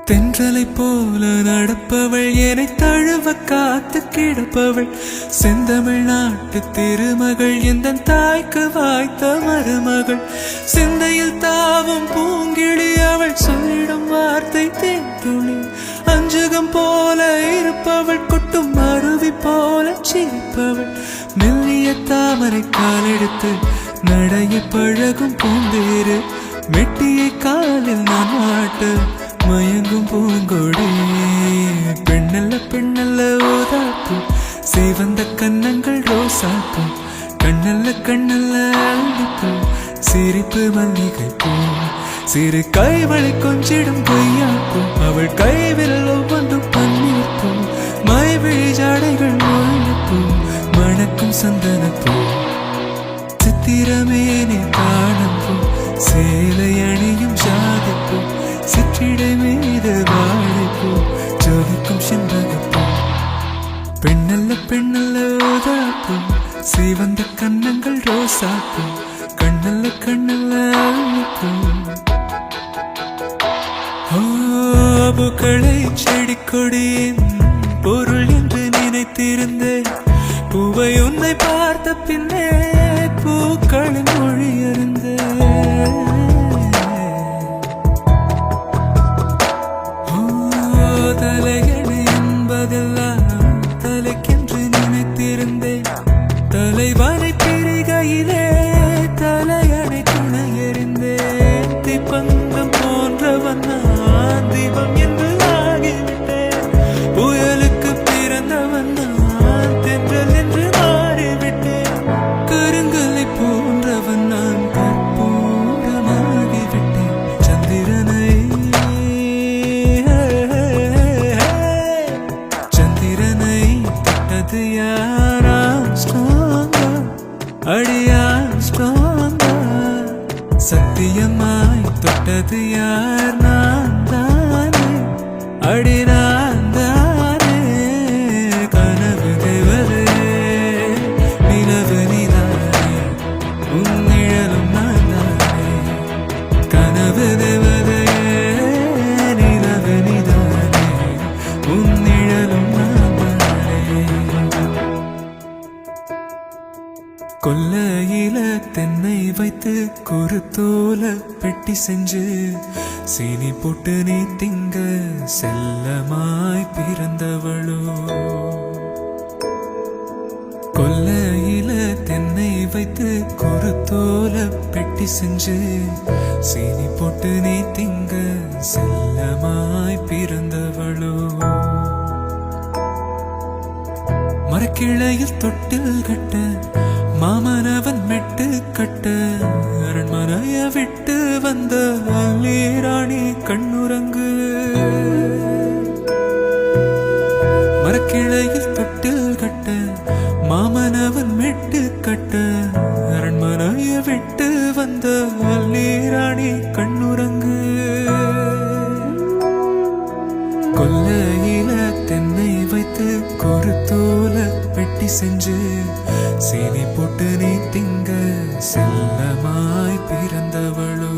தென்றலை போல நடப்பவள் என்னை தழுவ காத்து கிடப்பவள் செந்தமிழ் நாட்டு திருமகள் எந்த தாய்க்கு வாய்த்த மருமகள் சிந்தையில் தாவும் பூங்கிழி அவள் சொல்லிடும் வார்த்தை தேன்துளி அஞ்சுகம் போல இருப்பவள் கொட்டும் அருவி போல சிரிப்பவள் மெல்லிய தாமரை காலெடுத்து நடைய பழகும் பூந்தேறு மெட்டியை காலில் நான் மாட்டு மயங்கும் பூங்கொடி பெண்ணல்ல பெண்ணல்ல ஓதாப்பு சிவந்த கன்னங்கள் ரோசாப்பு கண்ணல்ல கண்ணல்ல அள்ளிப்பு சிரிப்பு மல்லிகை பூ சிறு கைவளை கொஞ்சிடும் பொய்யாப்பு அவள் கைவில் ஒவ்வொன்றும் பன்னீர்ப்பு மைவிழி ஜாடைகள் ஒழிப்பு மணக்கும் சந்தனப்பூ சித்திரமேனே காணப்பூ சேலை அணியும் சாதிப்பூ சிற்றிடை மீது வாழைப்பூ ஜொலிக்கும் செண்பகப்பூ பெண்ணல்ல பெண்ணல்ல ஓதாப்பூ சிவந்த கன்னங்கள் ரோசாப்பூ கண்ணல்ல கண்ணல்ல அள்ளிப்பூ பூக்களை செடி கொடியின் பொருள் என்று நினைத்திருந்தேன் பூவை உன்னை பார்த்த பின்னே பூக்களின் மொழி அறிந்தேன் தலையணை என்பதெல்லாம் தலைக்கென்று நினைத்திருந்தேன் தலைவனை பிரிகையிலே தலையணை துணை எறிந்தேன் தீபந்தம் போன்றவன் நான் தீபம் என்று ஆகிவிட்டேன் புயலுக்கு பிறந்தவன் நான் தென்றல் என்று மாறிவிட்டேன் கருங்கலை போன்றவன் நான் கற்பூரமாகிவிட்டேன் சந்திரனை அடியார் ஸ்ட்ராங்கா சத்தியமாய் தொட்டது யார் நான் தானே அடி நான் தானே கனவு தேவதே நிலவு நீதானே உன் நிழலும் நான் தானே கனவு தேவதே நிலவு நீதானே உன் நிழலும் நான் தானே கொல்லையில தென்னை வைத்து குருத்தோல பெட்டி செஞ்சு சீனி போட்டு நீ திங்க செல்லமாய் பிறந்தவளோ கொல்லையில தென்னை வைத்து குருத்தோல பெட்டி செஞ்சு சீனி போட்டு நீ திங்க செல்லமாய் பிறந்தவளோ மரக்கிளையில் தொட்டில் கட்ட மாமனவன் மெட்டு கட்ட அரண்மனைய விட்டு வந்த அல்லீராணி கண்ணுறங்கு மரக்கிளையில் தொட்டில் கட்ட மாமனவன் மெட்டு கட்ட அரண்மனைய விட்டு வந்த அல்லீராணி கண்ணுறங்கு கொல்லையில தென்னை வைத்து குருத்தோல பெட்டி செஞ்சு சீனி போட்டு நீ திங்க செல்லமாய் பிறந்தவளோ